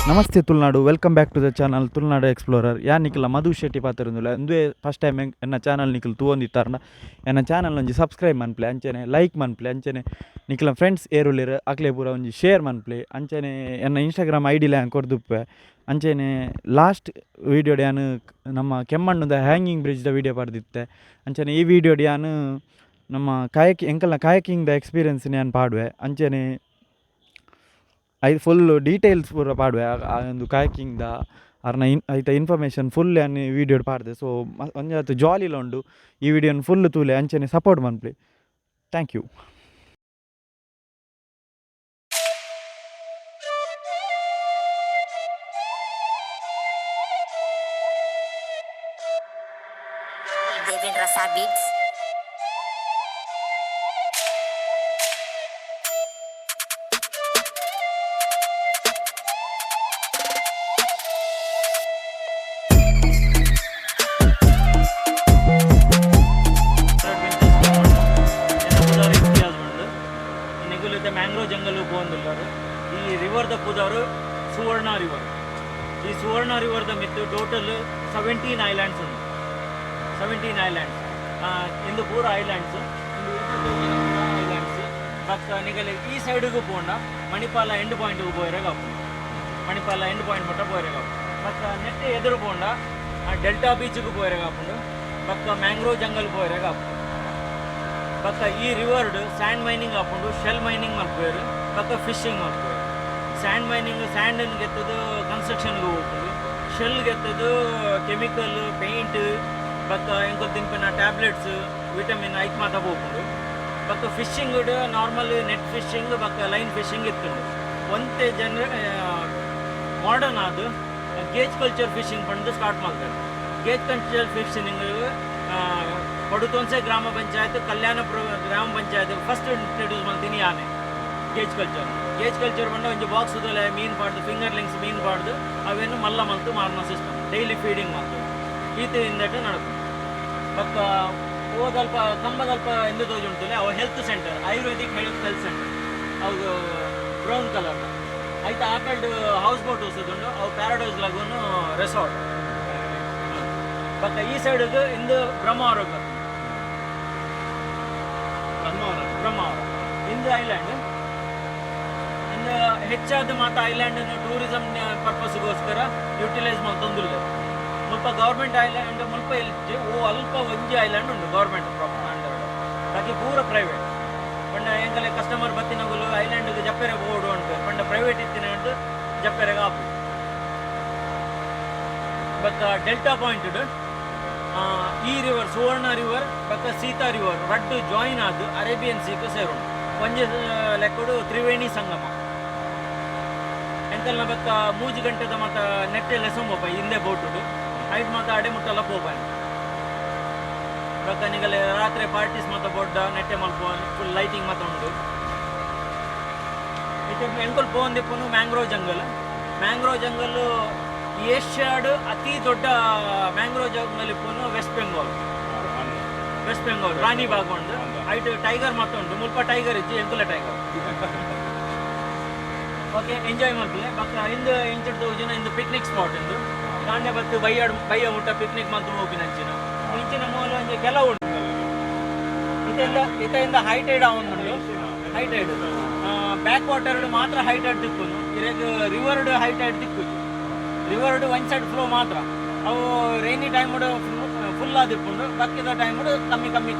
ನಮಸ್ತೆ Tulunadu, welcome back to the channel Tulunadu explorer. ಯಾ ನಿಖಿಲ ಮಧು ಶೆಟ್ಟಿ ಪಾತಿರಂದುಲ್ಲ ಇಂದುವೆ ಫಸ್ಟ್ ಟೈಮ್ ಎನ್ನ ಚಾನಲ್ ನಿಖಿಲ್ ತೂವೊಂದಿತ್ತಾರನ ಎನ್ನ ಚಾನಲ್ ಒಂಜಿ ಸಬ್ಸ್ಕ್ರೈಬ್ ಮನ್ಪ್ಲೆ, ಅಂಚನೆ ಲೈಕ್ ಮನ್ಪ್ಲೆ, ಅಂಚನೆ ನಿಖಿಲ ಫ್ರೆಂಡ್ಸ್ ಏರುಳಿರ ಅಕ್ಲೆ ಪೂರ ಒಂಜಿ ಶೇರ್ ಮನ್ಪ್ಲೆ, ಅಂಚನೆ ಎನ್ನ ಇನ್ಸ್ಟಾಗ್ರಾಮ್ ಐ ಡಿ ಲ್ಯಾಂಗ್ ಕೊರ್ದುಪ್ಪೆ. ಅಂಚನೆ ಲಾಸ್ಟ್ ವೀಡಿಯೋಡ್ ಯಾನು ನಮ್ಮ ಕೆಮ್ಮಣ್ಣುದ ಹ್ಯಾಂಗಿಂಗ್ ಬ್ರಿಡ್ಜ್ದ ವೀಡಿಯೋ ಪಡೆದಿತ್ತೆ. ಅಂಚನೆ ಈ ವಿಡಿಯೋಡ್ ಯಾನು ನಮ್ಮ ಎಂಕಲ್ನ ಕಾಯಕಿಂಗ್ದ ಎಕ್ಸ್ಪೀರಿಯನ್ಸ್ ನಾನು ಪಾಡುವೆ. ಅಂಚನೆ ಫುಲ್ ಡೀಟೇಲ್ಸ್ ಪೂರ ಪಾಡುವೆ ಒಂದು ಕಾಯಕಿಂಗ್ದ ಅರ್ನ ಐತ ಇನ್ಫಾರ್ಮೇಷನ್ ಫುಲ್ ಏನು ವೀಡಿಯೋ ಪಾಡ್ದೆ. ಸೊ ಒಂಜಾತು ಜಾಲಿಲ ಉಂಡು ಈ ವಿಡಿಯೋನ ಫುಲ್ ತೂಲೆ, ಅಂಚನೆ ಸಪೋರ್ಟ್ ಮನ್ಪ್ಲಿ. Thank you. ಮ್ಯಾಂಗ್ರೋವ್ ಜಂಗಲ್ ಹೋಗುವಂದುಲ್ಲಾರು ಈ ರಿವರ್ದ ಪುದವರು ಸುವರ್ಣ ರಿವರ್. ಈ ಸುವರ್ಣ ರಿವರ್ದ ಮಿತ್ತು ಟೋಟಲ್ 17 ಐಲ್ಯಾಂಡ್ಸ್ ಉಂಟು. 17 ಐಲ್ಯಾಂಡ್ಸ್ ಇಂದು ಪೂರ ಐಲ್ಯಾಂಡ್ಸ್ ಐಲ್ಯಾಂಡ್ಸ್ ಬಟ್ ನಿಗಲಿ ಈ ಸೈಡಿಗೂ ಪೋಂಡ ಮಣಿಪಾಲ ಎಂಡ್ ಪಾಯಿಂಟ್ಗೂ ಪೋಯಿರೆಗಾಪು. ಮಣಿಪಾಲ ಎಂಡ್ ಪಾಯಿಂಟ್ ಮಟ್ಟ ಪೋಯಿರೆಗಾಪು. ಮತ್ತು ನೆಟ್ ಎದುರು ಪೋಂಡ ಡೆಲ್ಟಾ ಬೀಚ್ಗೂ ಪೋಯಿರೆಗಾಪುಂಡು. ಬಕ್ಕ ಮ್ಯಾಂಗ್ರೋವ್ ಜಂಗಲ್ ಪೋಯಿರೆಗಾಪು. ಪಕ್ಕ ಈ ರಿವರ್ಡ್ ಸ್ಯಾಂಡ್ ಮೈನಿಂಗ್ ಹಾಕೊಂಡು ಶೆಲ್ ಮೈನಿಂಗ್ ಮಾಡ್ಕೋರು. ಪಕ್ಕ ಫಿಶಿಂಗ್ ಮಾಡ್ಕೋರು. ಸ್ಯಾಂಡ್ ಮೈನಿಂಗ್ ಸ್ಯಾಂಡನ್ನು ಗೆತ್ತದು ಕನ್ಸ್ಟ್ರಕ್ಷನ್ಗೆ ಹೋಗ್ಬೋದು. ಶೆಲ್ ಗೆತ್ತದು ಕೆಮಿಕಲ್ ಪೇಂಟ್ ಪಕ್ಕ ಎಂಕೊ ತಿಂಪಿನ ಟ್ಯಾಬ್ಲೆಟ್ಸ್ ವಿಟಮಿನ್ ಐಕ್ ಮಾತ ಹೋಗ್ಬೋದು. ಪಕ್ಕ ಫಿಶಿಂಗ್ ನಾರ್ಮಲ್ ನೆಟ್ ಫಿಶಿಂಗ್ ಪಕ್ಕ ಲೈನ್ ಫಿಶಿಂಗ್ ಇತ್ತು. ಒಂದೇ ಮಾಡರ್ನ್ ಆದ ಗೇಜ್ ಕಲ್ಚರ್ ಫಿಶಿಂಗ್ ಬಂದು ಸ್ಟಾರ್ಟ್ ಮಾಡ್ತಾರೆ. ಗೇಜ್ ಕಲ್ಚರ್ ಫಿಶಿಂಗ್ ಥೊನ್ಸೆ ಗ್ರಾಮ ಪಂಚಾಯತ್ ಕಲ್ಯಾಣಪುರ ಗ್ರಾಮ ಪಂಚಾಯತ್ ಫಸ್ಟ್ ಇಂಟ್ರಡ್ಯೂಸ್ ಮಾಡ್ತೀನಿ ಆನೆ ಗೇಜ್ ಕಲ್ಚರ್ ಬಂದು ಒಂದು ಬಾಕ್ಸ್ ಮೀನು ಪಾಡ್ದು ಫಿಂಗರ್ಲಿಂಗ್ಸ್ ಮೀನು ಪಾಡ್ದು ಅವೇನು ಮಲ್ಲ ಮಲ್ತು ಮಾರ್ನ ಸಿಸ್ಟಮ್ ಡೈಲಿ ಫೀಡಿಂಗ್ ಮಾಡ್ತು ಈತಿಂದಟ್ಟು ನಡಕು. ಬಕ್ಕ ಹೋದಲ್ಪ ಕಂಬದಲ್ಪ ಎಂದು ತೋಜುಂಟು ಅವು health centre Ayurvedic health centre ಅವು ಬ್ರೌನ್ ಕಲರ್ ಆಯ್ತು. ಆಪಲ್ಡ್ ಹೌಸ್ ಬೋಟ್ ಉಸಿದುಂಡು ಅವು ಪ್ಯಾರಡೈಸ್ ಲಗೂನು ರೆಸಾರ್ಟ್. ಬಕ್ಕ ಈ ಸೈಡ್ಗೆ ಇಂದು ಬ್ರಹ್ಮಾವರ ಇಂದು ಐಲ್ಯಾಂಡ್ ಇಂದು ಹೆಚ್ಚಾದ ಮಾತ್ರ ಐಲ್ಯಾಂಡನ್ನು ಟೂರಿಸಂ ಪರ್ಪಸ್ಗೋಸ್ಕರ ಯುಟಿಲೈಸ್ ಮಾಡ್ತಂದಿಲ್ಲ. ಮುಲ್ಪ ಗೌರ್ಮೆಂಟ್ ಐಲ್ಯಾಂಡ್ ಮುಲ್ಪ ಅಲ್ಪ ಒಂಜಿ ಐಲ್ಯಾಂಡ್ ಉಂಟು ಗೌರ್ಮೆಂಟ್ ಅಂಡರ್, ಬಾಕಿ ಪೂರ ಪ್ರೈವೇಟ್. ಪಂಡ ಎಂಕಲೆ ಕಸ್ಟಮರ್ ಬತ್ತಿನಗಳು ಐಲ್ಯಾಂಡ್ಗೆ ಜಪ್ಪೆರೆ ಓಡು ಉಂಟು. ಪಂಡ ಪ್ರೈವೇಟ್ ಇತ್ತಿನ ಜಪ್ಪೆರೆಗೆ ಆಪು. ಬಕ್ಕ ಡೆಲ್ಟಾ ಪಾಯಿಂಟ್ ಈ ರಿವರ್ ಸುವರ್ಣ ರಿವರ್ ಪಕ್ಕ ಸೀತಾ ರಿವರ್ ರಡ್ಡು ಜಾಯಿನ್ ಆದು ಅರೇಬಿಯನ್ ಸೀಗೆ ಸೇರೋಣ. ಒಂಜೆ ಲೆಕ್ಕಡು ತ್ರಿವೇಣಿ ಸಂಗಮ ಎಂಕಲ್ನ ಬಕ್ಕ 3 ಗಂಟೆದ ಮತ್ತು ನೆಟ್ಟೆ ಲೆಸಂಬೋಪ ಹಿಂದೆ ಬೋಟುಡು ಐಟ್ ಮಾತ ಅಡೆ ಮುಟ್ಟಲ್ಲ ಪೋಪಾಯ್. ಬಕ್ಕ ನಿಗಲೆ ರಾತ್ರಿ ಪಾರ್ಟೀಸ್ ಮಾತ ಬೋಡ್ಡ ನೆಟ್ಟೆ ಮಲ್ಪ ಫುಲ್ ಲೈಟಿಂಗ್ ಮಾತ ಉಂಟು. ಇದು ಎಂಕಲ್ ಪೋಂದಿಪ್ಪನು ಮ್ಯಾಂಗ್ರೋವ್ ಜಂಗಲ್ ಏಷ್ಯಾಡ್ ಅತಿ ದೊಡ್ಡ ಮ್ಯಾಂಗ್ರೋವ್ ಜಂಗಲ್ ಇಪ್ಪನು ವೆಸ್ಟ್ ಬೆಂಗಾಲ್ ರಾಣಿ ಬಾಗ್ ಉಂಡು. ಐಟ್ ಟೈಗರ್ ಮಾತ ಉಂಟು. ಮುಲ್ಪ ಟೈಗರ್ ಇಜ್ಜಿ ಎಂಕುಲ ಟೈಗರ್ ಓಕೆ ಎಂಜಾಯ್ ಮಾಡ್ತೀವಿ. ಬಕ್ಕ ಇಂದು ಇಂಚಿಡ್ ತೋಜಿನ ಇಂದು ಪಿಕ್ನಿಕ್ ಸ್ಪಾಟ್ ಇಂದು ನಾಣ್ಯ ಬತ್ತು ಬಯ್ಯ ಮುಟ್ಟ ಪಿಕ್ನಿಕ್ ಮಾತು ಹೋಗಿನ ಇಂಚಿನ ಮೂಲ ಒಂಜಿ ಕೆಲವು ಉಂಟು. ಇತೆಯಿಂದ ಹೈಟೈಡ್ ಅವನುಂಡು. ಹೈಟೈಡ್ ಬ್ಯಾಕ್ ವಾಟರ್ ಮಾತ್ರ ಹೈಟೈಡ್ ತಿಕ್ಕುನು. ಇರಗ ರಿವರ್ಡ್ ಹೈಟೈಡ್ ತಿಕ್ಕುದು. ರಿವರ್ಡ್ ಒನ್ ಸೈಡ್ ಫ್ಲೋ ಮಾತ್ರ ಅವು ರೈನಿ ಟೈಮ್ ಫುಲ್ ಆದಿಪ್ಪುಂಡು. ಬಕ್ಕಿದ ಟೈಮ್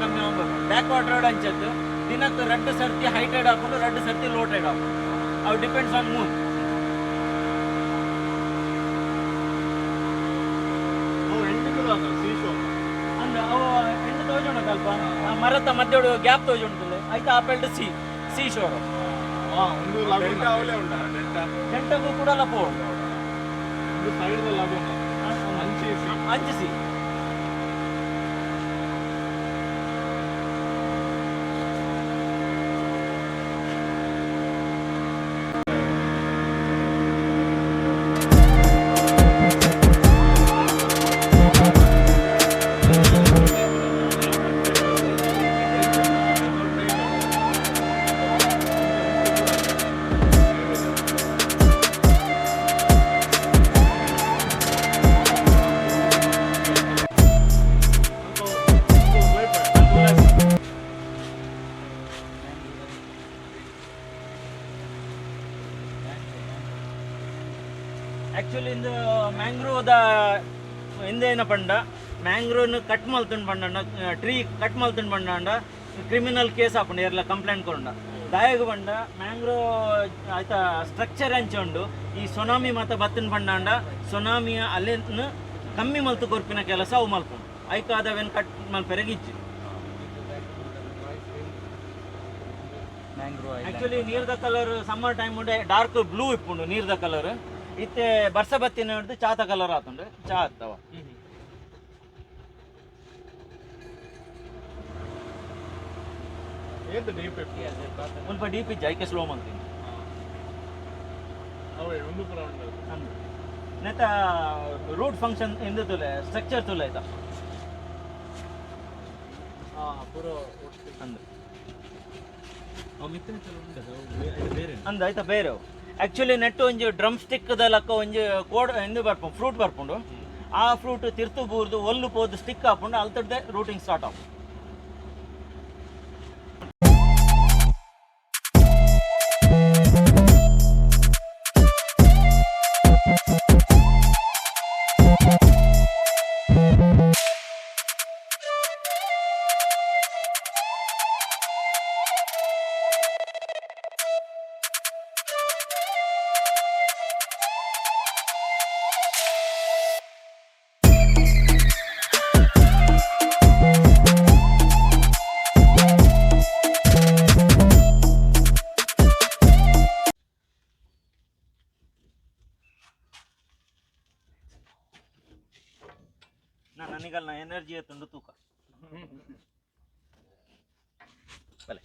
ಕಮ್ಮಿ ಹೋಗ್ಬೇಕು. ಬ್ಯಾಕ್ ವಾಟರ್ ಅಂಚದ್ದು ದಿನಕ್ಕೆ 2 ಸರ್ತಿ ಹೈಟೈಡ್ ಹಾಕೊಂಡು 2 ಸರ್ತಿ ಲೋ ಟೈಡ್ ಹಾಕೊಂಡು ಅವು ಡಿಪೆಂಡ್ಸ್ ಆನ್ ಮೂನ್. ಅಂದ್ರೆ ಅವು ಎಂಟು ತೋಜುಂಡು ಸ್ವಲ್ಪ ಮರದ ಮಧ್ಯೆ ಗ್ಯಾಪ್ ತೋಜುಂಟು ಆಯ್ತು. ಆಪಲ್ಡ್ ಸಿ ಶೋರ್ ಜಂಟಗೂ ಕೂಡ ಲಪೋ ಅಂಚಿಸಿ ಆ್ಯಕ್ಚುಲಿ ಇಂದು ಮ್ಯಾಂಗ್ರೋವ್ದ ಇಂದೇನ ಪಂಡ ಮ್ಯಾಂಗ್ರೋವ್ನ ಕಟ್ ಮಲ್ತುಂಡು ಪಂಡ ಟ್ರೀ ಕಟ್ ಮಲ್ತುಂಡು ಪಂಡ ಕ್ರಿಮಿನಲ್ ಕೇಸ್ ಹಾಕೊಂಡು ಎಲ್ಲ ಕಂಪ್ಲೇಂಟ್ ಕೊರಂಡ ದಾಯಗ ಪಂಡ ಮ್ಯಾಂಗ್ರೋವ್ ಆಯ್ತಾ ಸ್ಟ್ರಕ್ಚರ್ ಹಂಚೊಂಡು ಈ ಸುನಾಮಿ ಮತ್ತು ಬತ್ತನ್ ಪಂಡ ಸುನಾಮಿಯ ಅಲೆನ್ನು ಕಮ್ಮಿ ಮಲ್ತು ಕೊರ್ಪಿನ ಕೆಲಸ ಅವು ಮಲ್ಪುಂಡು ಐಕಾದವೇನು ಕಟ್ ಮಲ್ಪೆರಗಿಜ್ಜಿ ಆ್ಯಕ್ಚುಲಿ ನೀರ್ದ ಕಲರ್ ಸಮ್ಮರ್ ಟೈಮ್ ಉಂಡೆ ಡಾರ್ಕ್ ಬ್ಲೂ ಇಪ್ಪುಂಡು ನೀರ್ದ ಕಲರ್ ಇತ್ತೆ ಬರ್ಸ ಬತ್ತಿನ ಹಿಡ್ದು ಚಾತ ಕಲರ್ ಆತುಂಡು ಚಾ ಆಗ್ತಾವ ಸ್ವಲ್ಪ ಡೀಪ್ ಇಜ್ಜ ಐಕೆ ಸ್ಲೋ ಮಾಡ್ತೀನಿ ನೆತ್ತ ರೂಟ್ ಫಂಕ್ಷನ್ ಎಂದು ತುಲೆ ಸ್ಟ್ರಕ್ಚರ್ ತುಲೆ ಆಯ್ತಾ ಅಂದ ಆಯ್ತಾ ಬೇರೆ ಆ್ಯಕ್ಚುಲಿ ನೆಟ್ಟು ಒಂಜಿ ಡ್ರಮ್ ಸ್ಟಿಕ್ದ ಲಕ್ಕ ಒಂಜಿ ಕೋಡ್ ಎಂದು ಬರ್ಪುಂಡು ಫ್ರೂಟ್ ಬರ್ಪುಂಡು ಆ ಫ್ರೂಟ್ ತಿರ್ತು ಬೂರ್ದು ಒಲ್ಲು ಪೋದು ಸ್ಟಿಕ್ ಹಾಕೊಂಡು ಅಲ್ತಡ್ದೆ ರೂಟಿಂಗ್ ಸ್ಟಾರ್ಟ್ ಆಪು ನನಗಲ್ಲ ಎನರ್ಜಿ ಎತ್ತುಂಡು ತೂಕ ಬಲೆ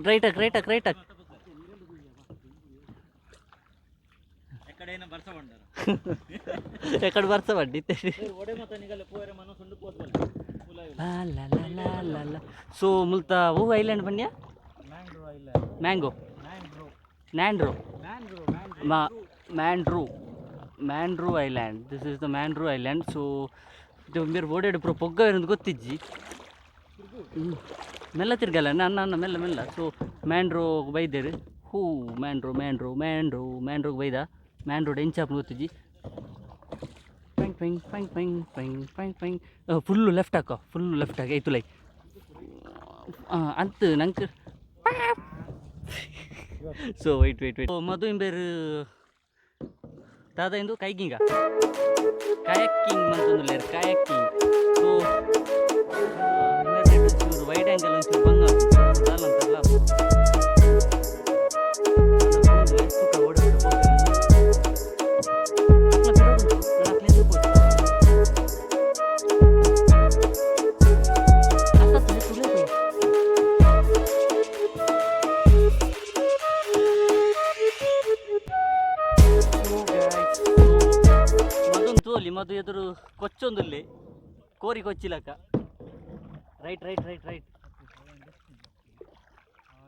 ರೈಟಕ್ ರೈಟಕ್ ರೈಟಕ್ ఎక్కడ బర్స పడ్డి సో ముల్తా ఓ ఐలాండ్ పన్యా మ్యాంగో న్యాండ్రో ಮ್ಯಾಂಡ್ರೂ island this is the mangrove island so ಇದು మీరు ಓಡಾಡಿ ಪುರ ಪೊಗ್ಗ ಇರೋದು ಗೊತ್ತಿಜ್ಜಿ ಮೆಲ್ಲ ತಿರ್ಗಲ್ಲ ನನ್ನ ಮೆಲ್ಲ ಮೆಲ್ಲ ಸೊ ಮ್ಯಾಂಡ್ರೋ ಬೈದೇರು ಹೂ ಮ್ಯಾಂಡ್ರೋಗೆ ಬೈದ ಮ್ಯಾಂಡ್ರೋಡ್ ಎಂಚಾಪ್ನು ಗೊತ್ತಿಜ್ಜಿ ಪೆಂಗ್ ಪೆಂಗ್ ಪೆಂಗ್ ಪೆಂಗ್ ಪೆಂಗ್ ಪೆಂಗ್ ಫುಲ್ಲು ಲೆಫ್ಟ್ ಹಾಕೋ ಫುಲ್ಲು ಲೆಫ್ಟ್ ಹಾಕಿ ಆಯ್ತು ಲೈ ಅಂತ ನಂಗೆ ಸೊ ವೈಟ್ ಮದು ಇಂಬೇರು ದಾದ ಇಂದು ಕೈಗಿಂಗ ಕಾಯಕಿಂಗ್ ಮಂತಂದುಲ್ಲೇರು ಕಾಯಕಿಂಗ್ ಸೊ ಒಂಚೂರು ವೈಡ್ ಆ್ಯಂಗಲ್ ಒಂಚೂರು ಬಂಗ ಅಂತಾರಲ್ಲ ಮದು ಎದುರು ಕೊಚ್ಚೊಂದುಲ್ಲೆ ಕೋರಿ ಕೊಚ್ಚಿಲಕ ರೈಟ್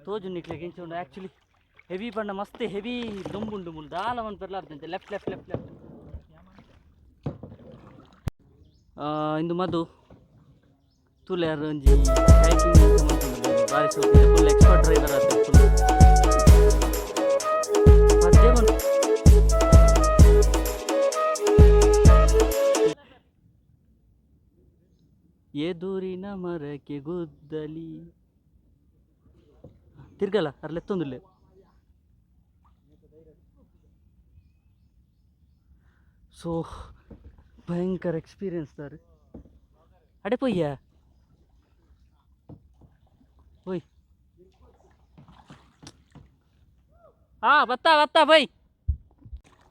ತೋಜು ನಿಕ್ಲಿಗೆ ಇಂಚುಂಡು ಆ್ಯಕ್ಚುಲಿ ಹೆವಿ ಪಂಡ ಮಸ್ತ್ ಹೆವಿ ದೊಂಬುಂಡು ಮುಲ್ ದಾಲ ಒಂದು ಪೆರ್ಲಾರ್ದಂತೆ ಲೆಫ್ಟ್ ಇಂದು ಮದು ತುಲೆರ್ ಒಂಜಿ ಕಯಾಕಿಂಗ್ ಬಾರಿ ಸೌಕರ್ಯ ಫುಲ್ ಎಕ್ಸ್ಪರ್ಟ್ ಡ್ರೈವರ್ ಆತ ಫುಲ್ ಎದುರಿನ ಮರಕ್ಕೆ ಗುದ್ದಲಿ ತಿರ್ಗಲ್ಲ ಅರ್ಲೆತ್ತೊಂದುಲ್ಲೆ ಸೊ ಭಯಂಕರ ಎಕ್ಸ್ಪೀರಿಯನ್ಸ್ ತಾರೆ ಅಡೆ ಪೊಯ್ಯ ಹೋಯ್ ಬತ್ತಾ ಬೈ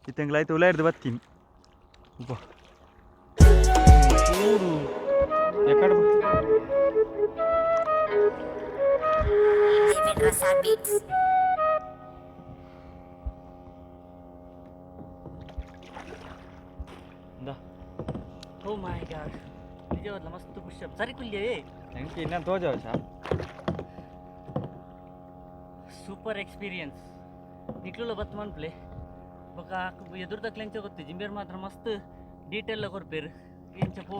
ಈ ತಿಂಗಳಾಯ್ತು ಉಲಾಯ್ದು ಬರ್ತೀನಿ ಎಕಡೆ ಓ ಮೈ ಗಾಡ್ ನಿಜವಾದ ಮಸ್ತ್ ಪುಷಪ್ ಸರಿ ಕುಲ್ಯೇ ಎಂಕಿ ಇನ್ನೇನು ತೋಜಾವ ಸೂಪರ್ ಎಕ್ಸ್ಪೀರಿಯನ್ಸ್ ನಿಕ್ಲುಲ್ಲ ಬತ್ ಮನ್ಪ್ಲೆ ಬೊಕ ಎದುರು ತಕ್ಲೆಂಚ ಗೊತ್ತಿ ಜಿಂಬೇರ್ ಮಾತ್ರ ಮಸ್ತ್ ಡೀಟೇಲ್ ಕೊರ್ಪೇರು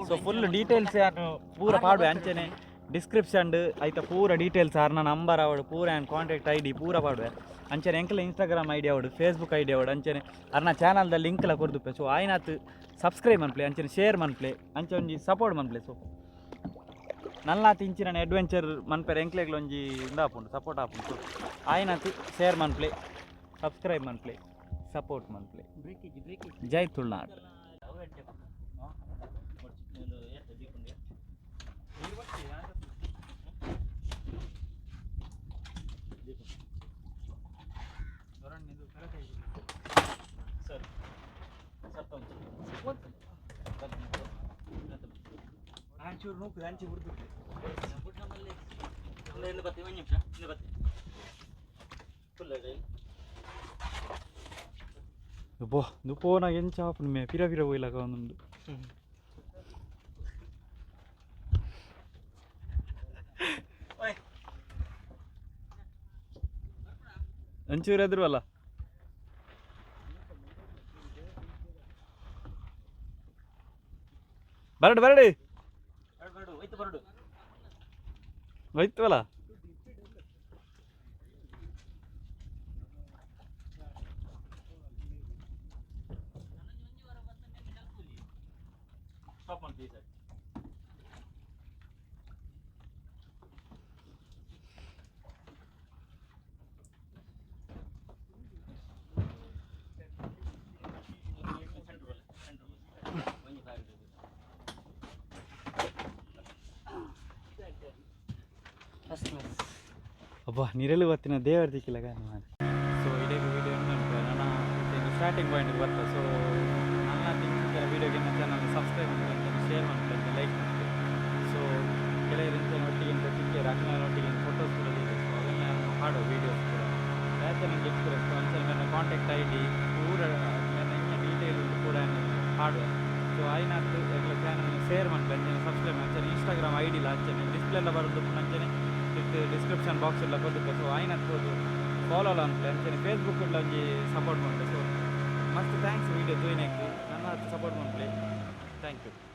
ಸೊ ಫುಲ್ ಡೀಟೇಲ್ಸ್ ಯಾರು ಪೂರ ಪಾಡುವೆ ಅಂಚನೆ ಡಿಸ್ಕ್ರಿಪ್ಷನ್ ಆಯ್ತಾ ಪೂರ ಡೀಟೇಲ್ಸ್ ಆರ್ನ ನಂಬರ್ ಅವಡು ಪೂರ ಆ್ಯಂಡ್ ಕಾಂಟ್ಯಾಕ್ಟ್ ಐ ಡಿ ಪೂರ ಪಾಡುವೆ ಅಂಚನೆ ಎಂಕಲ ಇನ್ಸ್ಟಾಗ್ರಾಮ್ ಐ ಡಿ ಅವಡು ಫೇಸ್ಬುಕ್ ಐ ಡಿ ಅವಡು ಅಂಚನೆ ಅರ್ನ ಚಾನಲ್ದ ಲಿಂಕ್ಲ ಕೊರ್ದುಪ್ಪೆ ಸೊ ಆಯ್ನಾತ್ ಸಬ್ಸ್ಕ್ರೈಬ್ ಮನ್ಪ್ಲೆ ಅಂಚನೆ ಶೇರ್ ಮನ್ಪ್ಲೆ ಅಂಚೆ ಒಂಜಿ ಸಪೋರ್ಟ್ ಮನ್ಪ್ಲೆ ಸೊ ನಲ್ಲಾತ್ ಇಂಚಿನ ಅಡ್ವೆಂಚರ್ ಮನ್ಪೆರ್ ಎಂಕ್ಲೆಗ್ಲ ಒಂಜಿ ಇಂದಾಪುಂಡು ಸಪೋರ್ಟ್ ಆಪುಂಡು ಸೊ ಆಯ್ನಾತ್ ಶೇರ್ ಮನ್ಪ್ಲೆ ಸಬ್ಸ್ಕ್ರೈಬ್ ಮನ್ಪ್ಲೆ ಸಪೋರ್ಟ್ ಮನ್ಪ್ಲೆ ಜೈ ತುಳುನಾಡು నువ్వు పోనా ఏం చాపు మే పిర పోయేలాగా ఉంది ಒಂಚೂರು ಎದುರು ಅಲ್ಲ ಬರಡು ಹೋಯ್ತು ಅಲ್ಲ ಅಬ್ಬಾ ನೀರೆಲ್ಲ ಬರ್ತೀನಿ ದೇವರ ದಿಕ್ಕಿಲ್ಲ ಸೊ ಇದೇ ವಿಡಿಯೋ ನನ್ನ ಸ್ಟಾರ್ಟಿಂಗ್ ಪಾಯಿಂಟ್ ಬರ್ತದೆ ಸೊ ನನ್ನ ತಿಂಗಳ ವೀಡಿಯೋಗೆ ನನ್ನ ಚಾನಲ್ ಸಬ್ಸ್ಕ್ರೈಬ್ ಮಾಡ್ತಾರೆ ಶೇರ್ ಮಾಡ್ತಾರೆ ಲೈಕ್ ಮಾಡ್ತಾರೆ ಸೊ ಕೆಲವರಿಂದ ಒಟ್ಟಿಗೆ ಟಿಕ್ಕೆ ರಂಗನೊಟ್ಟಿಗೆ ಫೋಟೋಸ್ ಕೂಡ ಇದೆ ಸೊ ಅವೆಲ್ಲ ಮಾಡೋ ವೀಡಿಯೋಸ್ ಕೂಡ ಯಾಕೆ ನನಗೆ ಎಕ್ಸ್ಪೀರಿಯನ್ಸ್ ಒಂದ್ಸಲ ನನ್ನ ಕಾಂಟ್ಯಾಕ್ಟ್ ಐ ಡಿ ಪೂರ ನನ್ನ ಡೀಟೇಲ್ ಕೂಡ ಹಾಡು ಸೊ ಆಯ್ನಾತು ಎಲ್ಲ ಚಾನಲ್ ಶೇರ್ ಮಾಡ್ತಾರೆ ಸಬ್ಸ್ಕ್ರೈಬ್ ಮಾಡ್ತಾರೆ ಇನ್ಸ್ಟಾಗ್ರಾಮ್ ಐ ಡಿಲ್ಲ ಹಂಚನೆ ಡಿಸ್ಪ್ಲೇ ಎಲ್ಲ ಬರೋದು ಅಂಚನೆ ಡಿಸ್ಕ್ರಿಪ್ಷನ್ ಬಾಕ್ಸ್ ಎಲ್ಲ ಕೊಡುತ್ತೆ ಸೊ ಆಯ್ನತ್ಬೋದು ಫಾಲೋ ಅನ್ಪ್ಲೆ ಅಂಚನೆ ಫೇಸ್ಬುಕ್ ಎಲ್ಲ ಒಂಜಿ ಸಪೋರ್ಟ್ ಮಾಡ್ತೆ ಸೊ ಮಸ್ತ್ ಥ್ಯಾಂಕ್ಸ್ ವೀಡಿಯೋ ತೋಯ್ನಕ್ಕೆ ನನ್ನ ಸಪೋರ್ಟ್ ಮಾಡ್ಪ್ಲೆ ಥ್ಯಾಂಕ್ ಯು